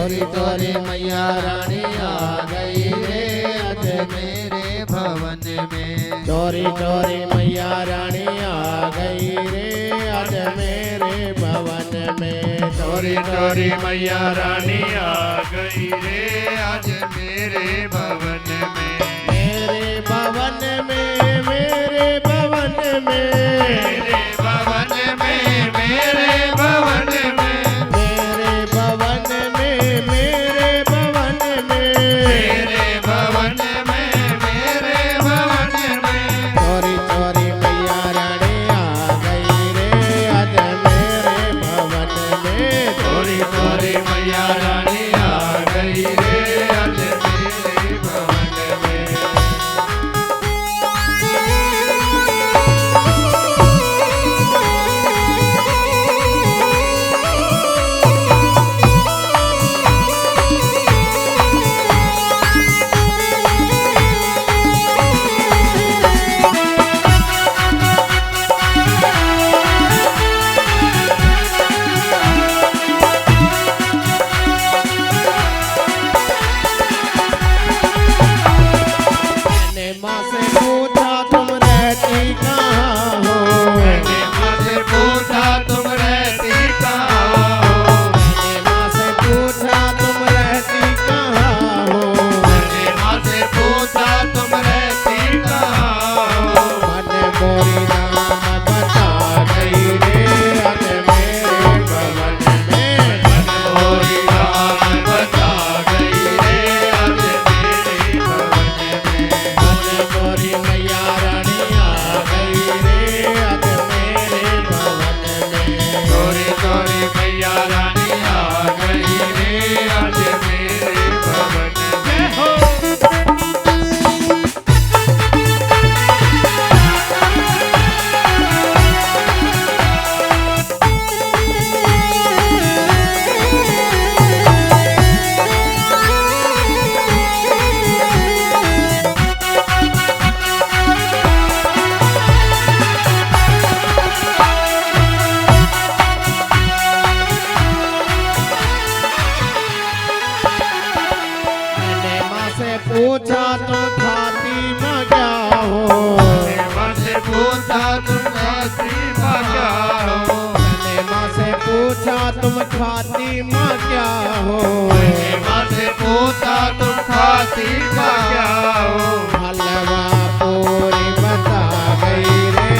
चोरी चोरी मैया रानी आ गई रे आज मेरे भवन में। चोरी चोरी मैया रानी आ गई रे आज मेरे भवन में। चोरी चोरी मैया रानी आ गई रे आज मेरे भवन में। मेरे भवन में मेरे भवन में मेरे भवन में मेरे भवन में मेरे भवन में मेरे भवन में मेरे भवन में मेरे भवन में। चोरी चोरी मैया रानी आ गई रे आज मेरे भवन में। चोरी चोरी मैया रानी आ गई रे आज मेरे भवन में। माँ से पूछा तुम रहती कहाँ हो। मैंने माँ से पूछा तुम रहती कहाँ हो। मैंने माँ से पूछा तुम रहती कहाँ हो। मैंने माँ से पूछा तुम रहती कहाँ हो। मन मोरी नाम बता गई रे आज मेरे भवन में। मोरी नाम बता गई रे आज मेरे भवन में। मन मोरी मैया रानी आ गई रे आज मेरे भवन में। चोरी चोरी मैया रानी आ गई रे आज मेरे भवन में। हो मैंने माँ से पूछा तुम खाती में क्या हो। मैंने माँ से पूछा तुम खाती माँ क्या हो। मैंने माँ से पूछा तुम खाती माँ क्या हो। मैंने माँ से पूछा तुम खाती माँ क्या हो। हलवा पूरी बता गई रे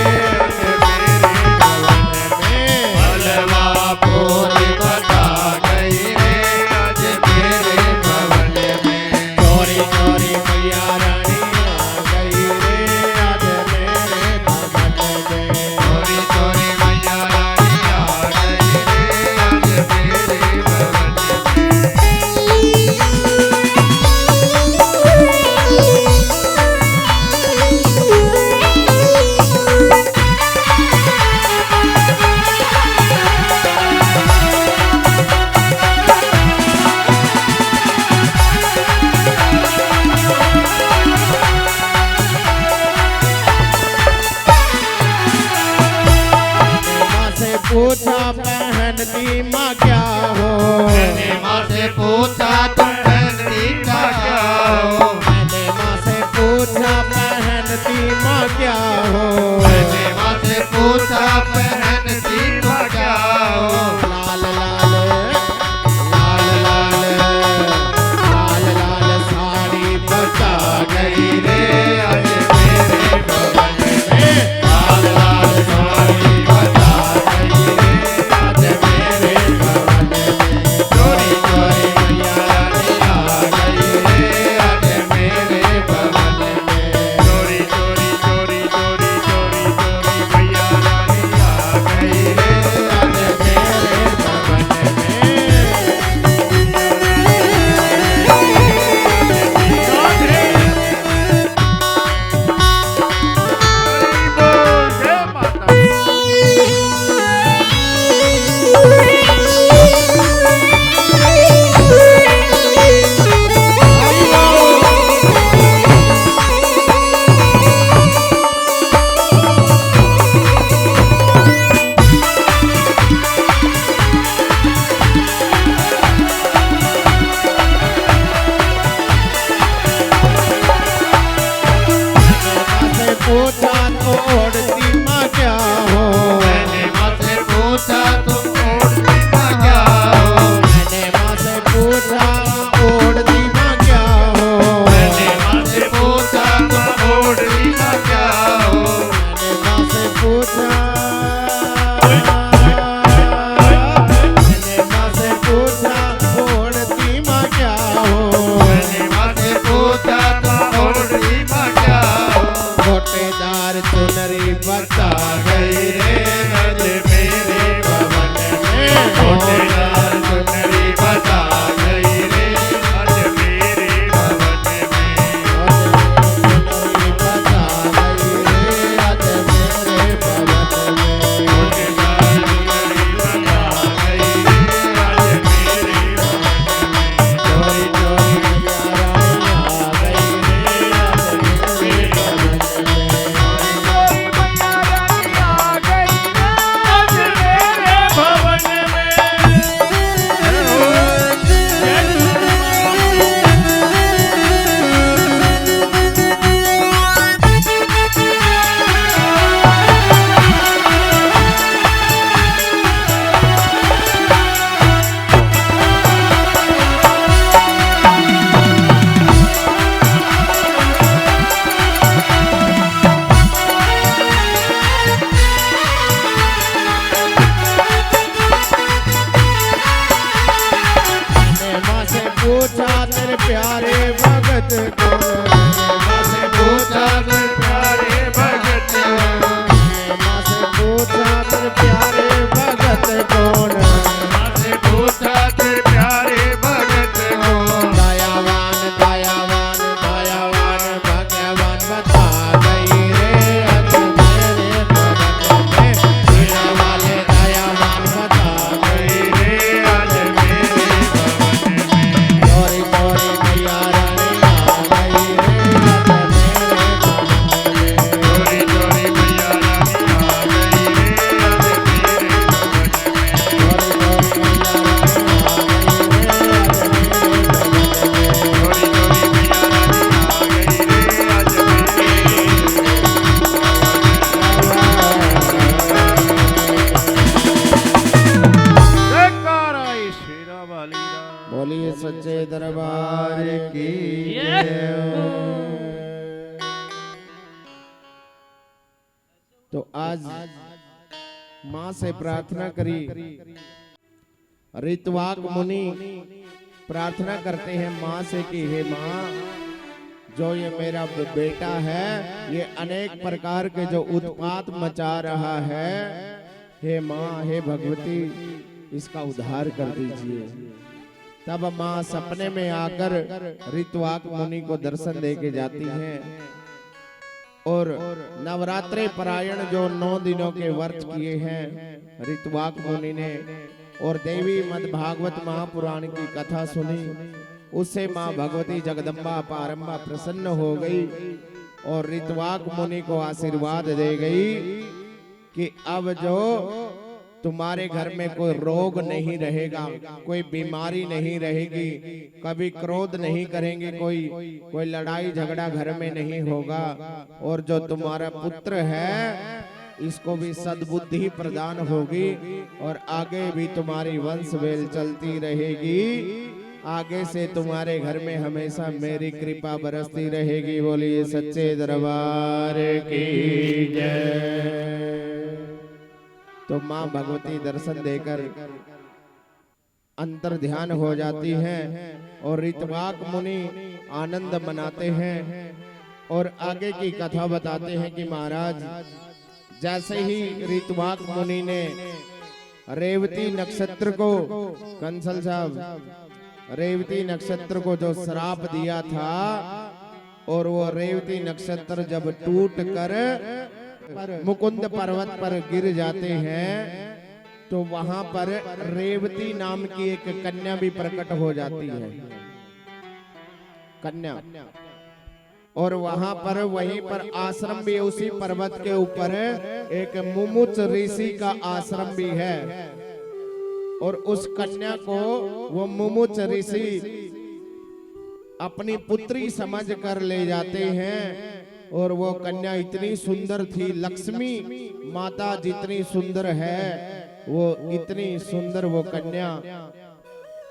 आज मेरे भवन में। हलवा पूरी बता गई रे आज मेरे भवन में। चोरी चोरी मैया रानी आ गई रे आज मेरे भवन में। चोरी चोरी मैया रानी आ गई रे आज मेरे भवन में। माँ से पूछा पहनती माँ क्या हो। मैंने माँ से पूछा तुम पहनती माँ क्या हो। मैंने माँ से पूछा पहनती माँ क्या हो। मैंने माँ से पूछा पहनती माँ क्या हो। लाल लाल लाल लाल लाल लाल साड़ी बता गई रे आज मेरे भवन में। लाल लाल साड़ी बता गई रे आज मेरे भवन में। चोरी चोरी मैया सच्चे दरबार की तो आज माँ से प्रार्थना करी। ऋतवाक मुनि प्रार्थना करते हैं माँ से कि हे माँ, जो ये मेरा बेटा है ये अनेक प्रकार के जो उत्पात मचा रहा है, हे माँ हे भगवती इसका उद्धार कर दीजिए। तब माँ सपने में आकर ऋतवाक मुनि को दर्शन दे के जाती हैं और नवरात्रि परायण जो 9 दिनों के व्रत किए हैं ऋतवाक मुनि ने और देवी मद भागवत महापुराण की कथा सुनी, उससे माँ भगवती जगदम्बा पारंबा प्रसन्न हो गई और ऋतवाक मुनि को आशीर्वाद दे गई कि अब जो तुम्हारे घर में कोई रोग नहीं रहेगा, कोई बीमारी नहीं रहेगी, कभी क्रोध नहीं करेंगे, कोई लड़ाई झगड़ा घर में नहीं होगा और जो तुम्हारा पुत्र है इसको भी सद्बुद्धि प्रदान होगी और आगे भी तुम्हारी वंश वेल चलती रहेगी। आगे से तुम्हारे घर में हमेशा मेरी कृपा बरसती रहेगी। बोलिए सच्चे दरबार की जय। तो माँ भगवती दर्शन देकर अंतर ध्यान हो जाती हैं और ऋतवाक मुनि आनंद मनाते हैं और आगे की कथा बताते हैं कि महाराज जैसे ही ऋतवाक मुनि ने रेवती नक्षत्र को, कंसल साहब, रेवती नक्षत्र को जो श्राप दिया था और वो रेवती नक्षत्र जब टूट कर मुकुंद पर्वत पर गिर जाते हैं तो वहां पर रेवती नाम की एक कन्या भी प्रकट हो जाती है, कन्या। और वहां पर वहीं पर आश्रम भी, उसी पर्वत के ऊपर एक मुमुच ऋषि का आश्रम भी है और उस कन्या को वो मुमुच ऋषि अपनी पुत्री समझ कर ले जाते हैं और वो कन्या इतनी सुंदर थी, लक्ष्मी माता जितनी सुंदर है वो इतनी सुंदर वो कन्या,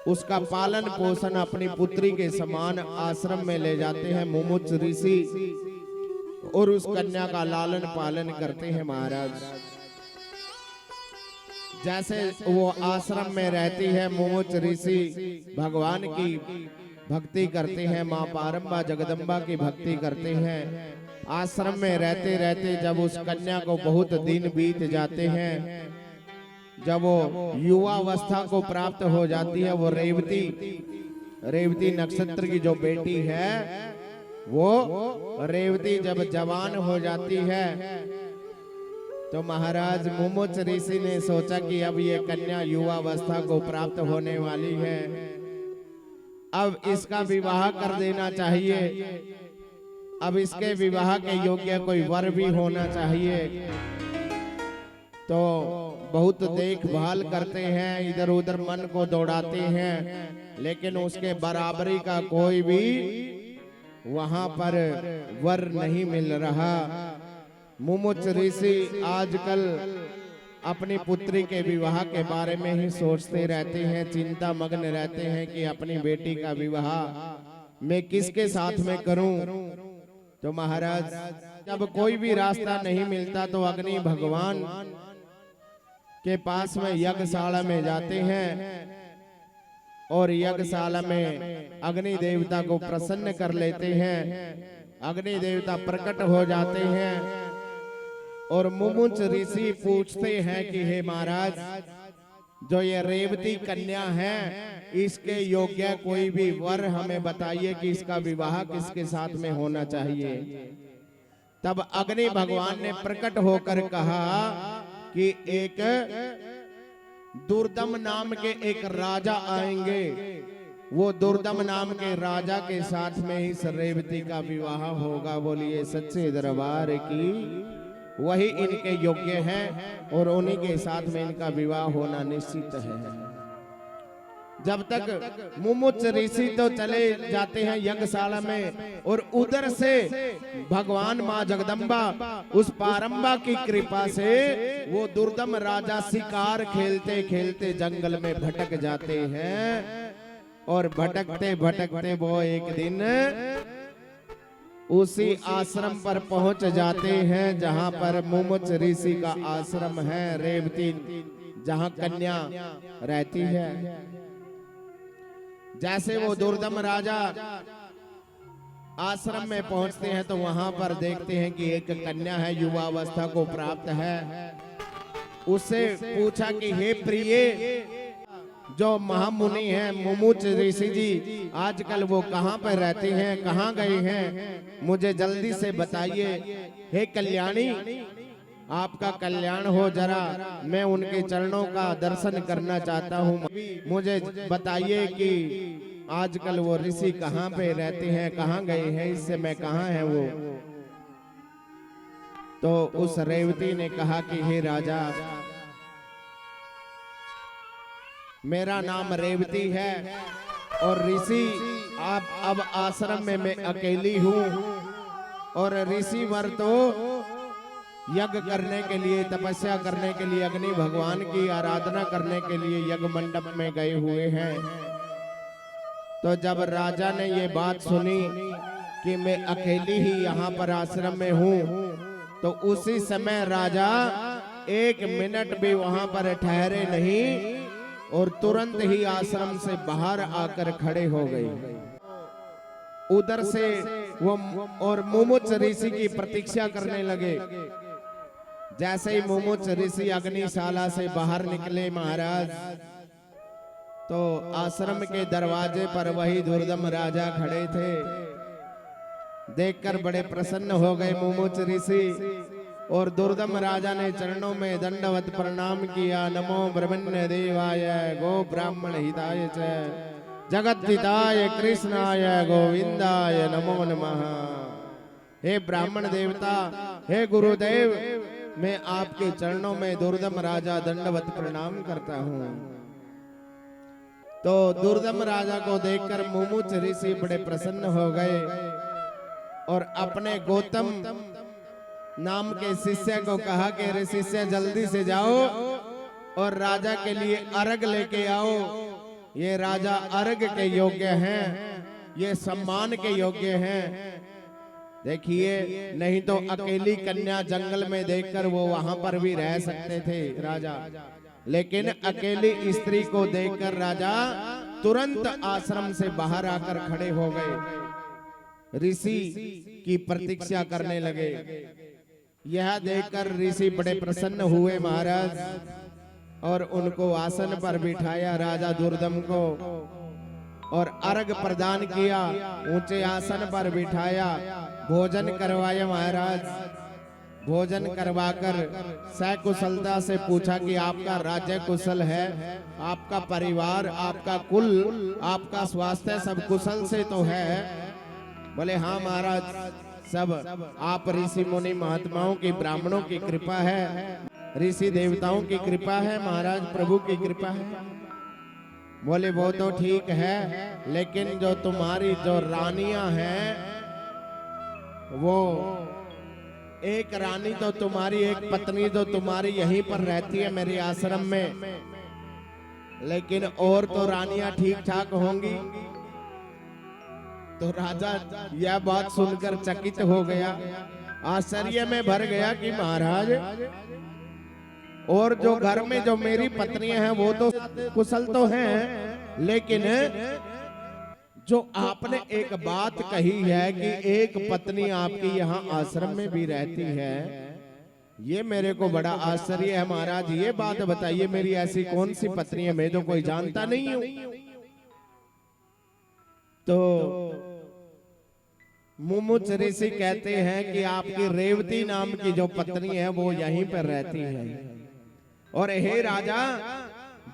उसका पालन पोषण अपनी पुत्री के समान आश्रम में ले जाते हैं मुमुच ऋषि और उस कन्या का लालन पालन करते हैं महाराज। जैसे वो आश्रम में रहती है मुमुच ऋषि भगवान की भक्ति करते हैं, माँ पारंबा जगदम्बा की भक्ति करते हैं। आश्रम में रहते रहते जब उस कन्या को बहुत दिन बीत जाते हैं, जब वो युवावस्था को प्राप्त हो जाती है, वो रेवती नक्षत्र की जो बेटी है वो रेवती जब जवान हो जाती है तो महाराज मुमुच ऋषि ने सोचा कि अब ये कन्या युवावस्था को प्राप्त होने वाली है, अब इसका विवाह कर देना चाहिए, अब इसके विवाह के योग्य कोई वर भी होना चाहिए। तो बहुत देखभाल करते हैं, इधर उधर मन को दौड़ाते हैं, लेकिन उसके बराबरी का कोई भी वहां पर वर नहीं मिल रहा। मुमुच ऋषि आजकल अपनी पुत्री के विवाह के बारे में ही सोचते रहते हैं, चिंता मग्न रहते हैं कि अपनी बेटी का विवाह मैं किसके साथ में करूं। तो महाराज जब कोई भी रास्ता नहीं मिलता तो अग्नि भगवान के पास में यज्ञशाला में जाते हैं और यज्ञशाला में अग्नि देवता को प्रसन्न कर लेते हैं। अग्नि देवता प्रकट हो जाते हैं और मुमुच ऋषि पूछते हैं कि हे महाराज, जो ये रेवती कन्या है इसके योग्य कोई भी वर हमें बताइए कि इसका विवाह किसके साथ में होना चाहिए। तब अग्नि भगवान ने प्रकट होकर कहा कि एक दुर्दम नाम के एक राजा आएंगे, वो दुर्दम नाम के राजा के साथ में इस रेवती का विवाह होगा। बोलिए सच्चे दरबार की, वही इनके योग्य हैं और उन्हीं के साथ में इनका विवाह होना निश्चित है। जब तक मुमुच ऋषि तो चले जाते हैं यज्ञशाला में और उधर से भगवान माँ जगदम्बा उस पारंबा की कृपा से वो दुर्दम राजा शिकार खेलते खेलते जंगल में भटक जाते हैं और भटकते भटकते वो एक दिन उसी आश्रम पर पहुंच जाते हैं जहां पर मुमुच ऋषि का आश्रम है, रेवती, जहां कन्या रहती है। जैसे वो दुर्दम राजा आश्रम में पहुंचते हैं तो वहां पर देखते हैं कि एक कन्या है, युवावस्था को प्राप्त है। उससे पूछा कि हे प्रिय, जो महामुनि हैं मुमुच ऋषि जी, आजकल वो कहाँ पर रहते हैं, कहाँ गए हैं, मुझे जल्दी से बताइए। हे कल्याणी, आपका कल्याण हो, जरा मैं उनके चरणों का दर्शन करना चाहता हूँ। मुझे बताइए कि आजकल वो ऋषि कहाँ पे रहते हैं, कहाँ गए हैं, इस समय कहाँ है वो। तो उस रेवती ने कहा कि हे राजा, मेरा नाम रेवती है और ऋषि आप अब आश्रम में मैं अकेली हूँ, और ऋषि वर तो यज्ञ करने के लिए, तपस्या करने के लिए, अग्नि भगवान की आराधना करने के लिए यज्ञ मंडप में गए हुए हैं। तो जब राजा ने ये बात सुनी कि मैं अकेली ही यहाँ पर आश्रम में हूँ, तो उसी समय राजा एक मिनट भी वहां पर ठहरे नहीं और तुरंत ही आश्रम से बाहर आकर खड़े हो गए। उधर से वो और मुमुच ऋषि की प्रतीक्षा करने लगे। जैसे ही मुमुच ऋषि अग्निशाला से बाहर निकले महाराज, तो आश्रम के दरवाजे पर वही दुर्दम राजा खड़े थे। देखकर बड़े प्रसन्न हो गए मुमुच ऋषि, और दुर्दम राजा ने चरणों में दंडवत प्रणाम किया। नमो ब्रह्मण्य देवाय गो ब्राह्मण हिताय च जगत हिताय कृष्णाय गोविंदाय नमो नमः। हे ब्राह्मण देवता, हे गुरुदेव, मैं आपके चरणों में दुर्दम राजा दंडवत प्रणाम करता हूँ। तो दुर्दम राजा को देखकर मुमुच ऋषि बड़े प्रसन्न हो गए और अपने गौतम नाम के शिष्य को कहा कि रे शिष्य, जल्दी से जाओ और राजा के लिए अर्घ लेके आओ। ये राजा अर्घ के योग्य हैं, ये सम्मान के योग्य हैं। देखिए, नहीं तो अकेली कन्या जंगल में देखकर वो वहां पर भी रह सकते थे राजा, लेकिन अकेली स्त्री को देखकर राजा तुरंत आश्रम से बाहर आकर खड़े हो गए, ऋषि की प्रतीक्षा करने लगे। यह देखकर ऋषि बड़े प्रसन्न हुए महाराज, और उनको आसन पर बिठाया राजा दुर्दम को, और अर्घ प्रदान किया, ऊंचे आसन पर बिठाया, भोजन करवाया महाराज। भोजन करवाकर सकुशलता से पूछा कि आपका राज्य कुशल है, आपका परिवार, आपका कुल, आपका स्वास्थ्य सब कुशल से तो है? बोले हाँ महाराज, सब आप ऋषि मुनि महात्माओं की, ब्राह्मणों की कृपा है, ऋषि देवताओं की कृपा है महाराज, प्रभु की कृपा है। बोले वो तो ठीक है, लेकिन जो तुम्हारी जो रानियां हैं, वो एक रानी तो तुम्हारी, एक पत्नी तो तुम्हारी यहीं पर रहती है मेरे आश्रम में, लेकिन और तो रानियां ठीक ठाक होंगी। तो राजा यह बात सुनकर चकित हो गया, आश्चर्य में भर गया कि महाराज, और जो घर में जो मेरी पत्नियां हैं वो तो कुशल तो हैं, लेकिन जो आपने एक बात कही है कि एक पत्नी आपकी यहाँ आश्रम में भी रहती है, ये मेरे को बड़ा आश्चर्य है महाराज। ये बात बताइए, मेरी ऐसी कौन सी पत्नी है, मैं तो कोई जानता नहीं हूं। तो मुमुच ऋषि कहते हैं कि आपकी रेवती नाम की जो पत्नी है वो यहीं पर रहती है, और हे राजा,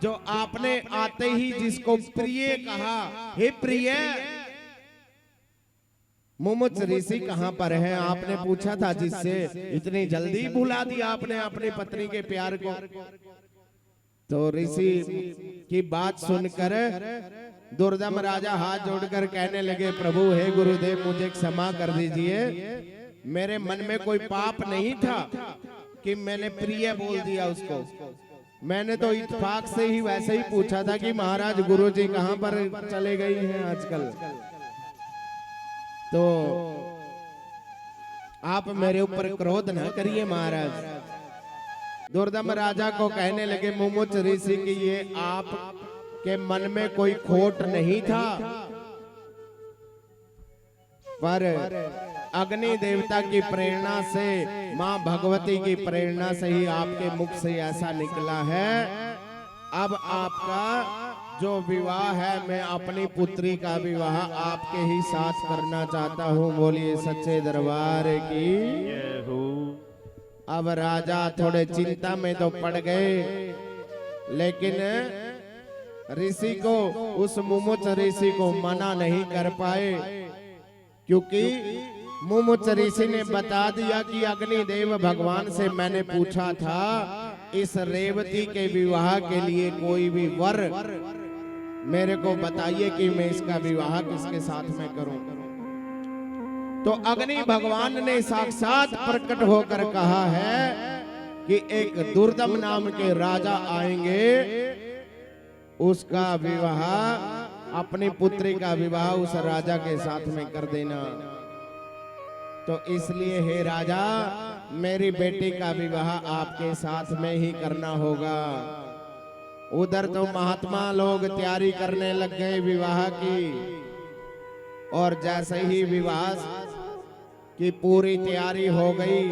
जो आपने आते ही जिसको प्रिय कहा, हे प्रिय, मुमुच ऋषि कहां पर है? आपने पूछा था जिससे, इतनी जल्दी भुला दिया आपने अपनी पत्नी के प्यार को। तो ऋषि की बात सुनकर दुर्दम राजा हाथ जोड़कर कहने लगे, प्रभु हे गुरुदेव, मुझे क्षमा कर दीजिए, मेरे मन में कोई पाप नहीं था कि मैंने प्रिय बोल दिया उसको। मैंने तो इत्तेफाक से ही वैसे ही पूछा था कि महाराज गुरुजी कहाँ पर चले गई हैं आजकल। तो आप मेरे ऊपर क्रोध न करिए महाराज। दुर्दम राजा को कहने लगे मुमुच ऋषि कि ये आप के मन में कोई खोट नहीं था, पर अग्नि देवता की प्रेरणा से, मां भगवती की प्रेरणा से ही आपके मुख से ऐसा निकला है। अब आपका जो विवाह है, मैं अपनी पुत्री का विवाह आपके ही साथ करना चाहता हूँ। बोलिए सच्चे दरबार की। अब राजा थोड़े चिंता में तो पड़ गए, लेकिन ऋषि को, उस मुमुच ऋषि को मना नहीं कर पाए, क्योंकि मुमुच ऋषि ने बता दिया कि अग्निदेव भगवान से मैंने पूछा था इस रेवती के विवाह के लिए कोई भी वर मेरे को बताइए कि मैं इसका विवाह किसके साथ में करूं। तो अग्नि भगवान ने साक्षात प्रकट होकर कहा है कि एक दुर्दम नाम के राजा आएंगे, उसका विवाह, अपनी पुत्री का विवाह उस राजा के साथ में कर देना। तो इसलिए हे राजा, मेरी बेटी का विवाह आपके साथ में ही करना होगा। उधर तो महात्मा लोग तैयारी करने लग गए विवाह की, और जैसे ही विवाह की पूरी तैयारी हो गई,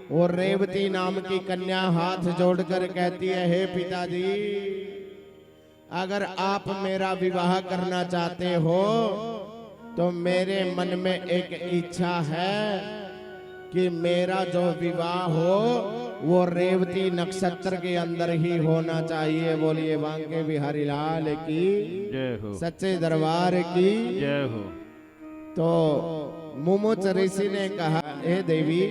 वो रेवती नाम की कन्या हाथ जोड़कर कहती है, हे पिताजी, अगर आप मेरा विवाह करना चाहते हो तो मेरे मन में एक इच्छा है कि मेरा जो विवाह हो वो रेवती नक्षत्र के अंदर ही होना चाहिए। बोलिए बांके बिहारी लाल की जय हो, सच्चे दरबार की जय हो। तो मुमुच ऋषि ने कहा, हे देवी,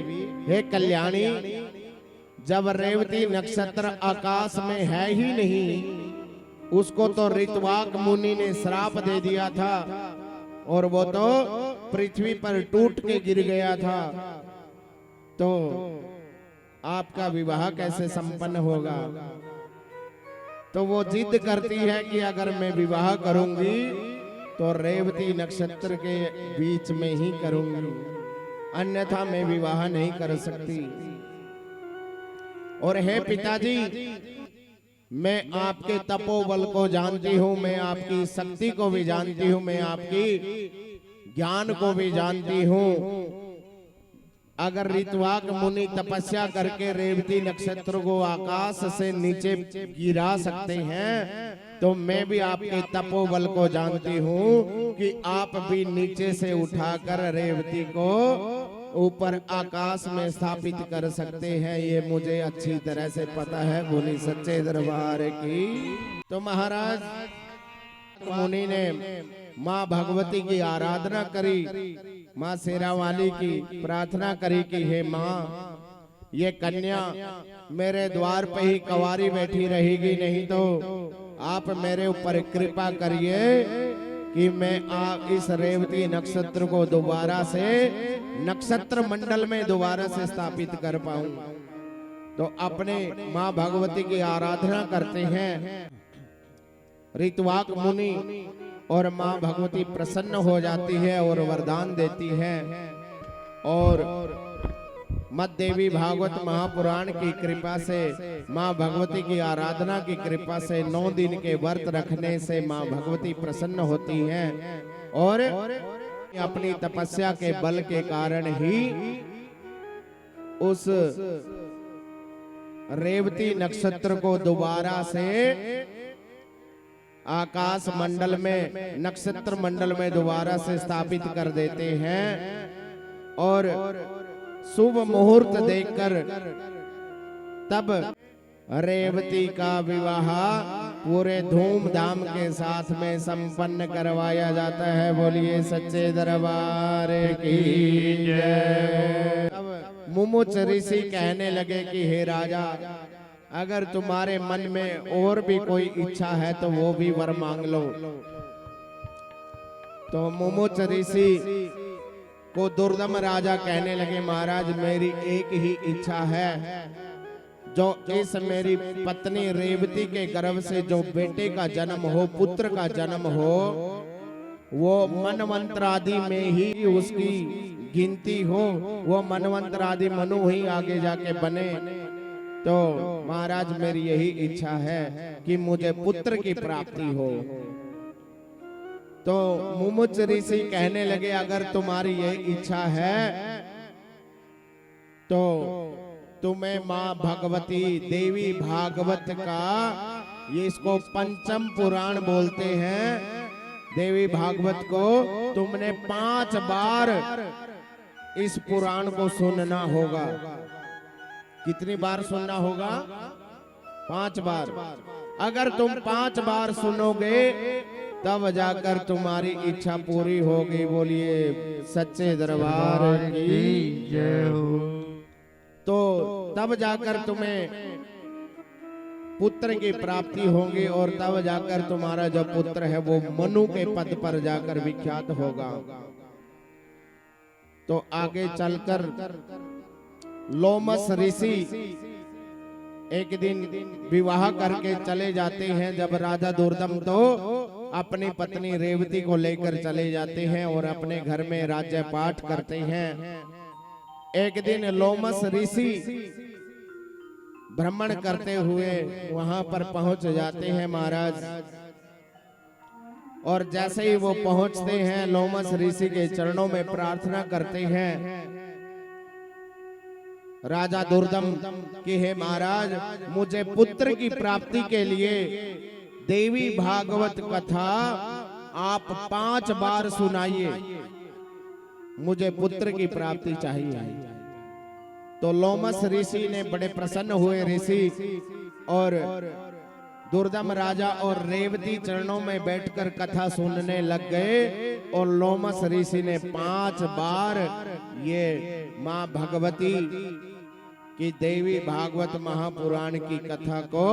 हे कल्याणी, जब रेवती नक्षत्र आकाश में है ही नहीं, उसको तो ऋतवाक मुनि ने श्राप दे दिया था और वो तो पृथ्वी पर टूट के गिर गया था, तो आपका विवाह कैसे संपन्न होगा। तो वो जिद करती है कि अगर मैं विवाह करूंगी तो रेवती नक्षत्र के बीच में ही करूंगी, अन्यथा मैं विवाह नहीं कर सकती। और हे पिताजी, मैं आपके तपोबल को जानती हूँ, मैं आपकी शक्ति को भी जानती हूँ, मैं आपकी ज्ञान को भी जानती हूँ। अगर ऋतवाक मुनि तपस्या करके रेवती नक्षत्र को आकाश से नीचे गिरा सकते हैं, तो मैं भी आपके तपोबल को जानती हूँ कि आप भी नीचे से उठाकर रेवती को ऊपर आकाश में स्थापित कर सकते हैं, ये मुझे अच्छी तरह से पता है। बोली सच्चे दरबार की। तो महाराज मुनि ने माँ भगवती की आराधना करी, माँ शेरावाली की प्रार्थना करी कि हे माँ, ये कन्या मेरे द्वार पे ही कंवारी बैठी रहेगी, नहीं तो आप मेरे ऊपर कृपा करिए कि मैं इस रेवती नक्षत्र को दोबारा से नक्षत्र मंडल में दोबारा से स्थापित कर पाऊं। तो अपने माँ भगवती की आराधना करते हैं ऋतवाक मुनि, और माँ भगवती प्रसन्न हो जाती है और वरदान देती है। और मद्देवी भागवत महापुराण की कृपा से, माँ भगवती की आराधना की कृपा से 9 दिन के व्रत रखने से माँ भगवती प्रसन्न होती हैं, और अपनी तपस्या के बल के कारण ही उस रेवती नक्षत्र को दोबारा से आकाश मंडल में, नक्षत्र मंडल में दोबारा से स्थापित कर देते हैं। और शुभ मुहूर्त देखकर तब रेवती का विवाह पूरे धूमधाम के साथ में संपन्न करवाया जाता है। बोलिए सच्चे दरबार की जय। अब मुमुच ऋषि कहने लगे कि हे राजा, अगर तुम्हारे मन में और भी कोई इच्छा है तो वो भी वर मांग लो। तो मुमुच ऋषि को दुर्दम राजा कहने लगे, महाराज मेरी एक ही इच्छा है जो इस मेरी पत्नी रेवती के गर्भ से जो बेटे का जन्म हो, पुत्र का जन्म हो, वो मनवंतर आदि में ही उसकी गिनती हो, वो मनवंतर आदि मनु ही आगे जाके बने। तो महाराज मेरी यही इच्छा है कि मुझे पुत्र की प्राप्ति हो। तो मुमुच ऋषि कहने लगे अगर तुम्हारी यही इच्छा है तो तुम्हें माँ भगवती देवी भागवत का, ये इसको पंचम पुराण बोलते हैं, देवी भागवत को तुमने 5 बार इस पुराण को सुनना होगा। कितनी बार सुनना होगा? 5 बार। अगर तुम 5 बार सुनोगे तब जाकर तुम्हारी इच्छा पूरी होगी। बोलिए सच्चे दरबार की जय हो। तो तब जाकर तुम्हें पुत्र की प्राप्ति होगी और तब जाकर तुम्हारा जो पुत्र है वो मनु के पद पर जाकर विख्यात होगा। तो आगे चलकर लोमस ऋषि एक दिन विवाह करके चले जाते हैं। जब राजा दुर्दम तो अपनी पत्नी रेवती को लेकर चले जाते हैं और अपने घर में राज्य पाठ करते हैं। एक दिन लोमस ऋषि भ्रमण करते हुए वहां पर पहुंच जाते हैं महाराज। और जैसे ही वो पहुंचते हैं लोमस ऋषि के चरणों में प्रार्थना करते हैं राजा दुर्दम कि हे महाराज मुझे पुत्र की प्राप्ति के लिए देवी भागवत कथा आप 5 बार सुनाइए, मुझे पुत्र की प्राप्ति चाहिए। तो लोमस ऋषि ने बड़े प्रसन्न हुए ऋषि और दुर्दम राजा और रेवती चरणों में बैठकर कथा सुनने लग गए। और लोमस ऋषि ने 5 बार ये माँ भगवती की देवी भागवत महापुराण की कथा को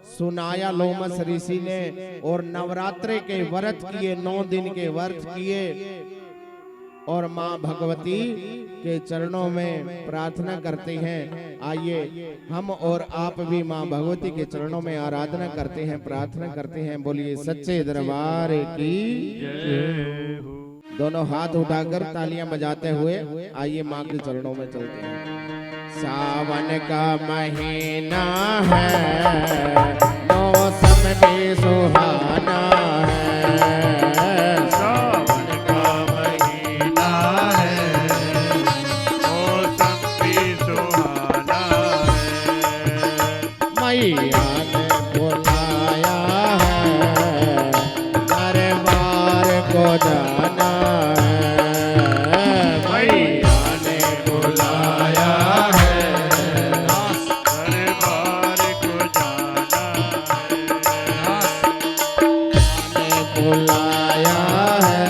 सुनाया लोमस ऋषि ने। और नवरात्रे के व्रत किए, 9 दिन के व्रत किए और माँ भगवती के चरणों में प्रार्थना करते हैं। आइए हम और आप भी माँ भगवती के चरणों में आराधना करते हैं, प्रार्थना करते हैं। बोलिए सच्चे दरबार की जय हो। दोनों हाथ उठाकर तालियां बजाते हुए आइए माँ के चरणों में चलते हैं। सावन का महीना है, मौसम भी सुहाना है। सावन का महीना है, मौसम भी सुहाना है। मैया ने बुलाया है, दरबार को जाना है। मैया ने बुलाया है, दरबार को जाना ने बुलाया है,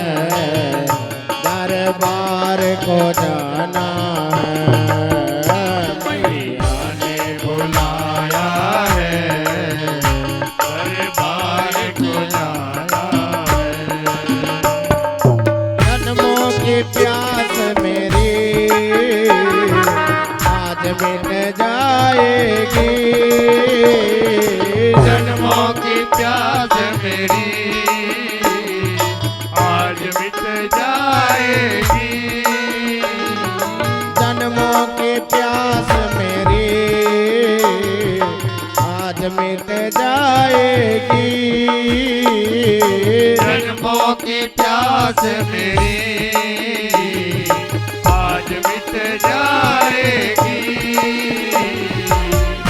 दरबार को जाना है। मैया ने बुलाया है, दरबार को जाना है। जन्मों की प्यास मेरी आज मिट जाएगी। जन्मों की प्यास मेरी आज मिट जाएगी। जन्मों की प्यास मेरी आज मिट जाएगी। जन्मों की प्यास मेरी आज मिट जाएगी।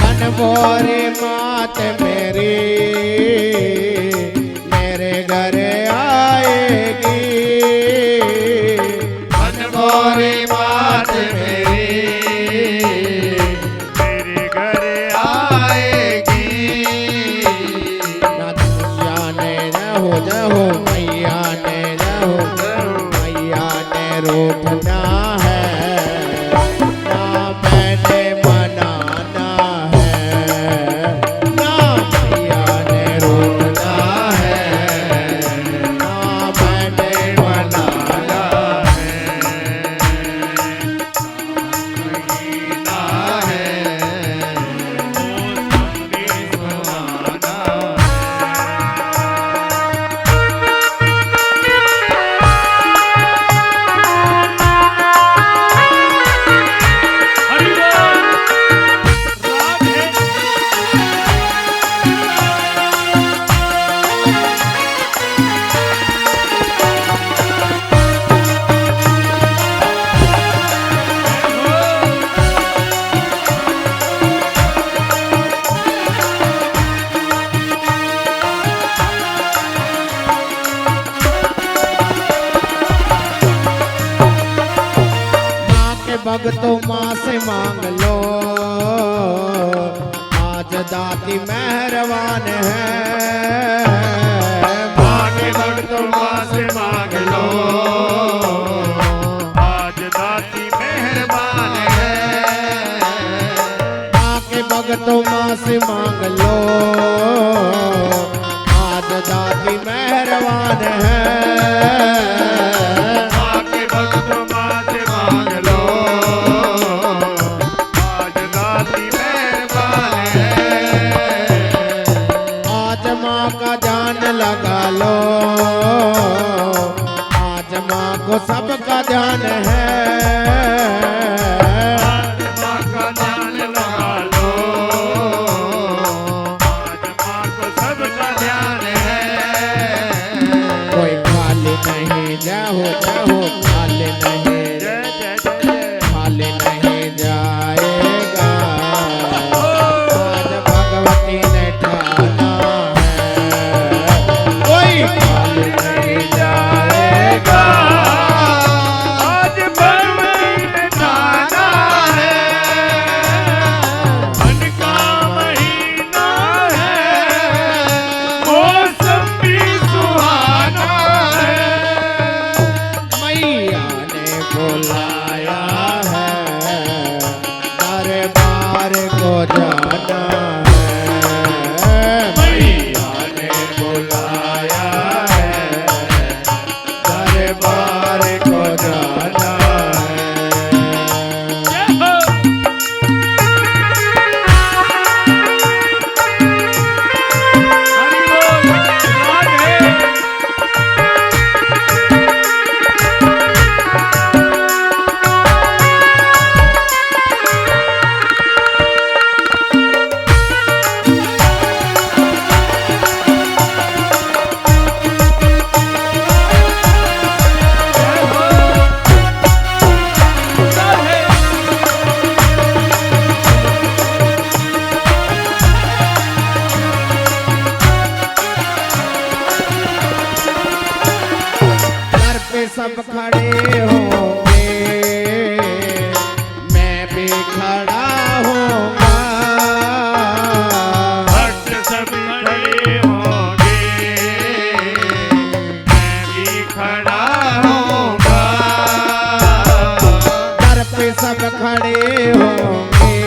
अनमोरी मात मेरी मेरे घर आएगी। अनमोरी बात मेरी मेरे घर आएगी। मैया ने जहो मैया ने जहो, मैया ने रूठना है ना मैंने मनाना है। ना मैया ने रूठना है ना मैंने मनाना महीना है, भक्तों माँ से मांग लो, आज दाती मेहरबान है। माँ के भक्तों माँ से मांग लो, आज दाती मेहरबान है। माँ के भक्तों माँ से मांग लो, आज दाती मेहरबान है। माँ के भक्तों माँ से मांग लो, आज दाती मेहरबान है। आज माँ का ध्यान लगा लो, आज माँ को सबका ध्यान है। आज माँ का ध्यान लगा लो, आज माँ को सबका ध्यान है। कोई खाली नहीं जाओ जाओ, खाली नहीं, जय जय जय जय। खाली नहीं जाएगा। आज भगवती ने ठाना है, कोई खाली नहीं जाएगा। आज भगवती ने ठाना है, मन का महीना है, मौसम भी सुहाना है। मैया ने बुलाया है, दरबार को जाना है। मैया ने बुलाया है, दरबार को जाना है। जय हो। हरि बोल, राधे। जय हो। राधे। घर पे सब खड़े होंगे, मैं भी खड़ा होऊंगा। भक्त सब खड़े होंगे, मैं भी खड़ा होऊंगा। घर पे सब खड़े होंगे,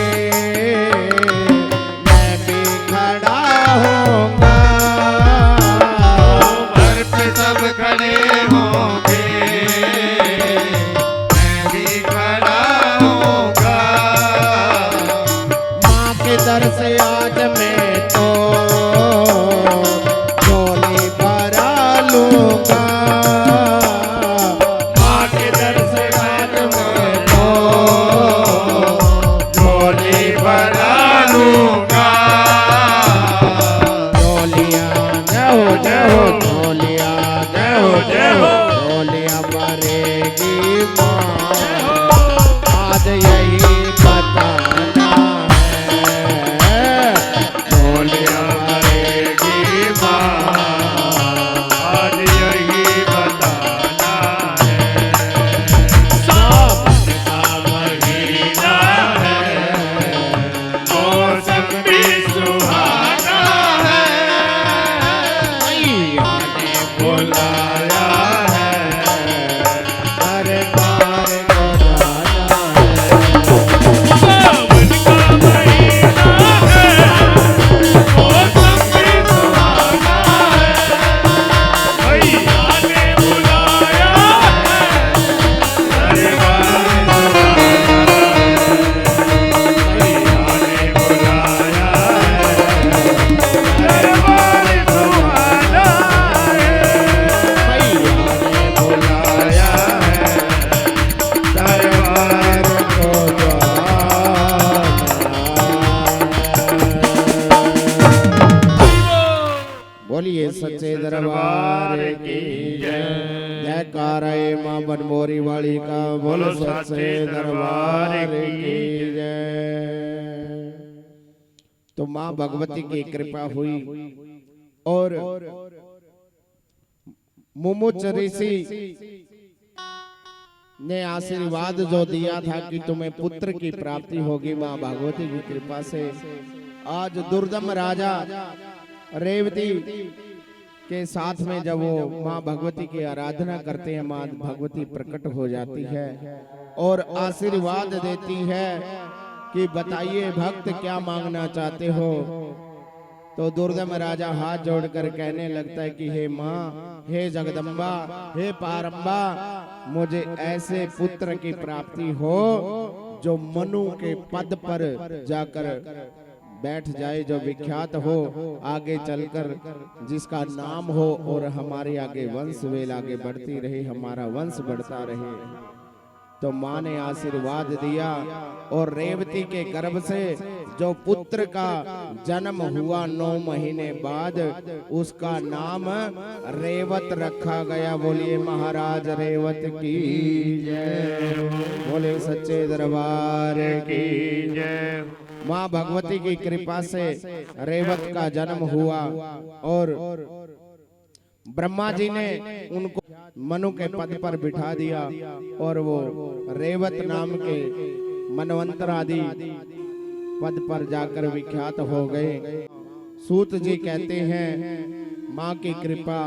मैं भी खड़ा होऊंगा। घर पे सब खड़े होंगे, मैं भी खड़ा होऊंगा। माँ के दर से आज मैं तो झोली भरा लूंगा। माँ के दर से आज मैं तो झोली भरा लूंगा। झोलियाँ जाओ जाओ, झोलियाँ जाओ जाओ, झोलियाँ भरेगी माँ। आज यही बताना है, झोलियाँ भरेगी माँ, आज यही बताना है। सावन का महीना है, मौसम भी सुहाना है। मैया ने बुलाया है, दरबार को जाना है। सावन का महीना है, मौसम भी सुहाना है। भैया ने बुलाया है, दरबार भैया ने बुलाया है, दरबार सुहाना है। मैया ने बुलाया है, दरबार को जाना। बोलिए सच्चे दरबार की जय। जयकारा माँ बनमोरी वाली का, बोलो सच्चे दरबार की जय। तो माँ भगवती की कृपा हुई और मुमुच ऋषि ने आशीर्वाद जो दिया था कि तुम्हें पुत्र की प्राप्ति होगी माँ भगवती की कृपा से, आज दुर्दम राजा रेवती के साथ में जब वो माँ भगवती की आराधना करते हैं, माँ भगवती प्रकट हो जाती है और आशीर्वाद देती है कि बताइए भक्त क्या मांगना चाहते हो। तो दुर्दम राजा हाथ जोड़कर कहने लगता है कि हे माँ, हे जगदम्बा, हे पारंबा, मुझे ऐसे पुत्र की प्राप्ति हो जो मनु के पद पर जाकर बैठ जाए, जो विख्यात हो, आगे चलकर जिसका नाम हो और हमारे आगे वंश वेल आगे बढ़ती रहे, हमारा वंश बढ़ता रहे। तो माँ ने आशीर्वाद दिया और रेवती के गर्भ से जो पुत्र का जन्म हुआ 9 महीने बाद, उसका नाम रेवत रखा गया। बोलिए महाराज रेवत की जय, बोले सच्चे दरबार की जय। माँ भगवती की कृपा से रेवत का जन्म हुआ और ब्रह्मा जी ने उनको मनु के पद पर बिठा दिया और वो रेवत नाम के मनवंतर आदि पद पर जाकर विख्यात हो गए। सूत जी कहते हैं माँ की कृपा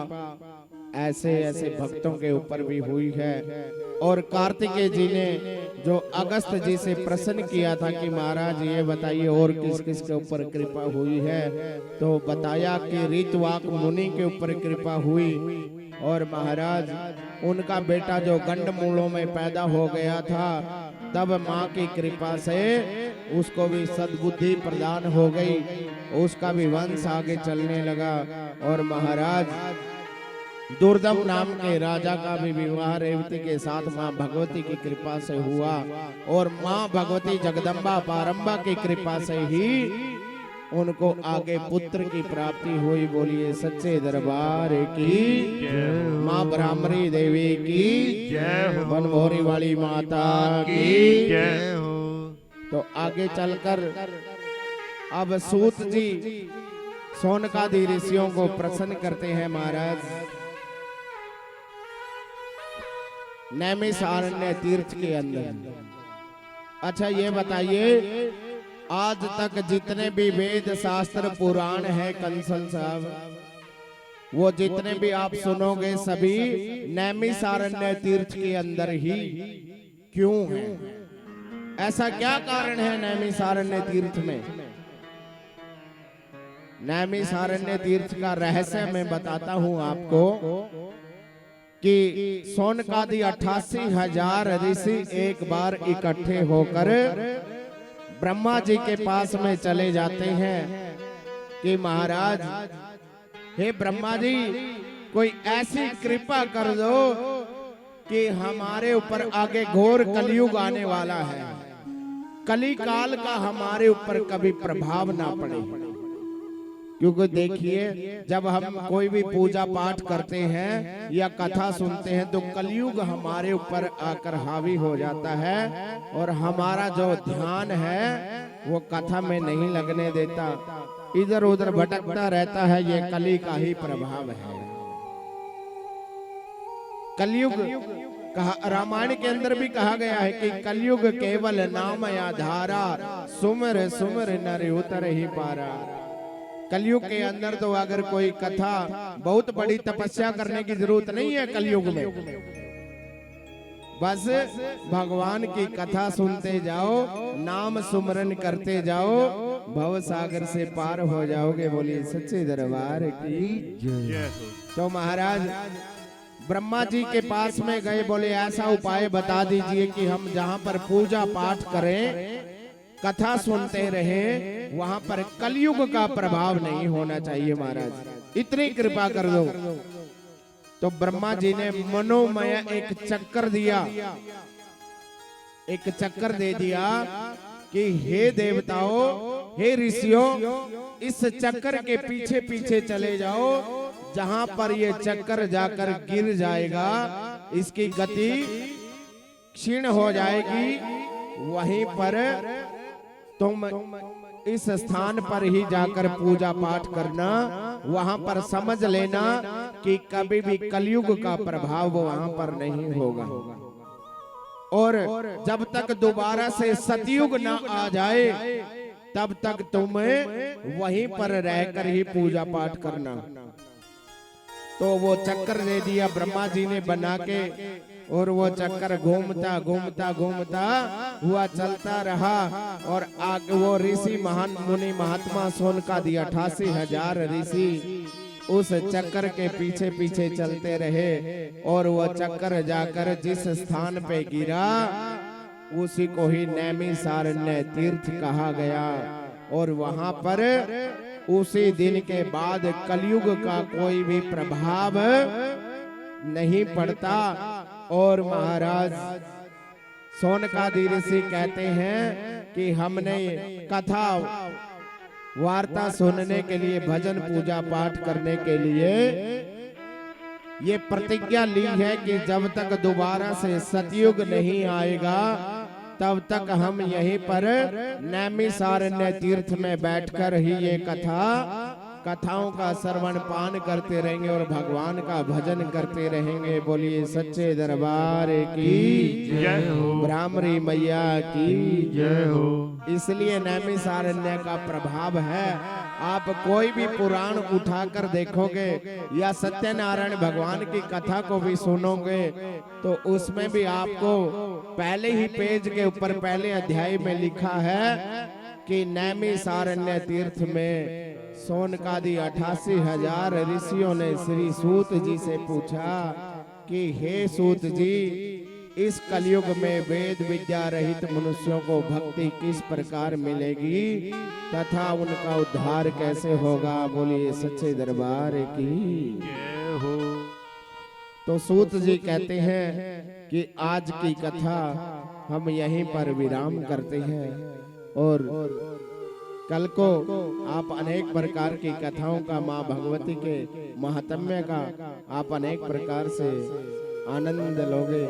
ऐसे ऐसे भक्तों के ऊपर भी हुई है। और कार्तिकेय जी ने जो अगस्त जी से प्रश्न किया था कि महाराज ये बताइए और किस किस के ऊपर कृपा हुई है, तो बताया कि ऋतवाक मुनि के ऊपर कृपा हुई। और महाराज उनका बेटा जो गंडमूलों में पैदा हो गया था, तब माँ की कृपा से उसको भी सद्बुद्धि प्रदान हो गई, उसका भी वंश आगे चलने लगा। और महाराज दुर्दम नाम के राजा का भी विवाह रेवती के साथ माँ भगवती की कृपा से हुआ और माँ भगवती जगदम्बा पारंबा की कृपा से ही उनको आगे पुत्र की प्राप्ति हुई। बोलिए सच्चे दरबार की, माँ ब्राह्मणी देवी की जय, बनभोरी वाली माता की जय हो। तो आगे चलकर अब सूत जी सोनकादि ऋषियों को प्रसन्न करते हैं। महाराज नैमिषारण्य तीर्थ के अंदर, अच्छा ये बताइए आज तक जितने भी वेद शास्त्र पुराण है कंसल साहब, वो जितने भी आप सुनोगे सभी नैमिषारण्य तीर्थ के अंदर ही क्यों है? ऐसा क्या कारण है नैमिषारण्य तीर्थ में? नैमिषारण्य तीर्थ का रहस्य मैं बताता हूं आपको कि सोनकादि 88,000 ऋषि एक बार इकट्ठे होकर ब्रह्मा जी के पास में चले जाते हैं कि महाराज हे ब्रह्मा जी, कोई ऐसी कृपा कर दो कि हमारे ऊपर आगे घोर कलयुग आने वाला है, कली काल का हमारे ऊपर कभी प्रभाव ना पड़े। क्योंकि देखिए जब हम कोई भी पूजा पाठ करते हैं या कथा सुनते हैं तो कलयुग हमारे ऊपर आकर हावी हो जाता है और हमारा जो ध्यान है वो कथा में नहीं लगने देता, इधर उधर भटकता रहता है। ये कली का ही प्रभाव है। कलयुग कहा, रामायण के अंदर भी कहा गया है कि कलयुग केवल नाम या धारा, सुमर सुमर नर उतर ही पारा। कलयुग के अंदर तो अगर कोई कथा, बहुत बड़ी तपस्या करने की जरूरत नहीं है कलयुग में, बस भगवान की कथा सुनते जाओ, नाम सुमरन करते जाओ, भव सागर से पार हो जाओगे। बोलिए सच्चे दरबार की जय। तो महाराज ब्रह्मा जी के पास में गए, बोले ऐसा उपाय बता दीजिए कि हम जहाँ पर पूजा पाठ करें, कथा सुनते रहे, वहां पर कलयुग का प्रभाव नहीं होना चाहिए महाराज, इतनी कृपा कर दो। तो ब्रह्मा जी ने मनोमय एक चक्कर दिया, एक चक्कर दे दिया कि हे देवताओं, हे ऋषियों, इस चक्कर के पीछे पीछे चले जाओ, जहां पर ये चक्कर जाकर गिर जाएगा, इसकी गति क्षीण हो जाएगी, वहीं पर तुम इस स्थान पर ही जाकर पूजा पाठ करना, वहां पर समझ लेना कि कभी भी कलयुग का प्रभाव वहां पर नहीं होगा। और जब तक दोबारा से सतयुग ना आ जाए तब तक तुम्हें वहीं पर रहकर ही पूजा पाठ करना। तो वो चक्कर दे दिया ब्रह्मा जी ने बना के, और वो चक्कर घूमता घूमता घूमता हुआ चलता रहा। और आगे वो ऋषि महान मुनि महात्मा सोनकादि 88,000 ऋषि उस चक्कर के पीछे पीछे चलते रहे। और वो चक्कर जाकर जिस स्थान पे गिरा उसी को ही नैमिषारण्य तीर्थ कहा गया। और वहां पर उसी दिन के बाद कलयुग का कोई भी प्रभाव नहीं पड़ता। और महाराज सोनकादि ऋषि कहते हैं कि हमने कथा वार्ता सुनने के लिए, भजन पूजा पाठ करने के लिए ये प्रतिज्ञा ली है कि जब तक दोबारा से सतयुग नहीं आएगा तब तक हम यहीं पर नैमिषारण्य तीर्थ में बैठकर ही ये कथाओं का श्रवण पान करते रहेंगे और भगवान का भजन करते रहेंगे। बोलिए सच्चे दरबार की जय हो, ब्राह्मणी मैया की जय हो। इसलिए नैमिषारण्य का प्रभाव है। आप कोई भी पुराण उठाकर देखोगे या सत्यनारायण भगवान की कथा को भी सुनोगे तो उसमें भी आपको पहले ही पेज के ऊपर पहले अध्याय में लिखा है कि नैमिषारण्य तीर्थ में सोनकादि 88,000 ऋषियों ने श्री सूत जी से पूछा कि हे सूत जी, इस कलयुग में वेद विद्या रहित मनुष्यों को भक्ति किस प्रकार मिलेगी तथा उनका उद्धार कैसे होगा। बोलिए सच्चे दरबार की जय हो। तो सूत जी कहते हैं कि आज की कथा हम यहीं पर विराम करते हैं और कल को आप अनेक प्रकार की कथाओं का, माँ भगवती के महात्म्य का आप अनेक प्रकार से आनंद लोगे।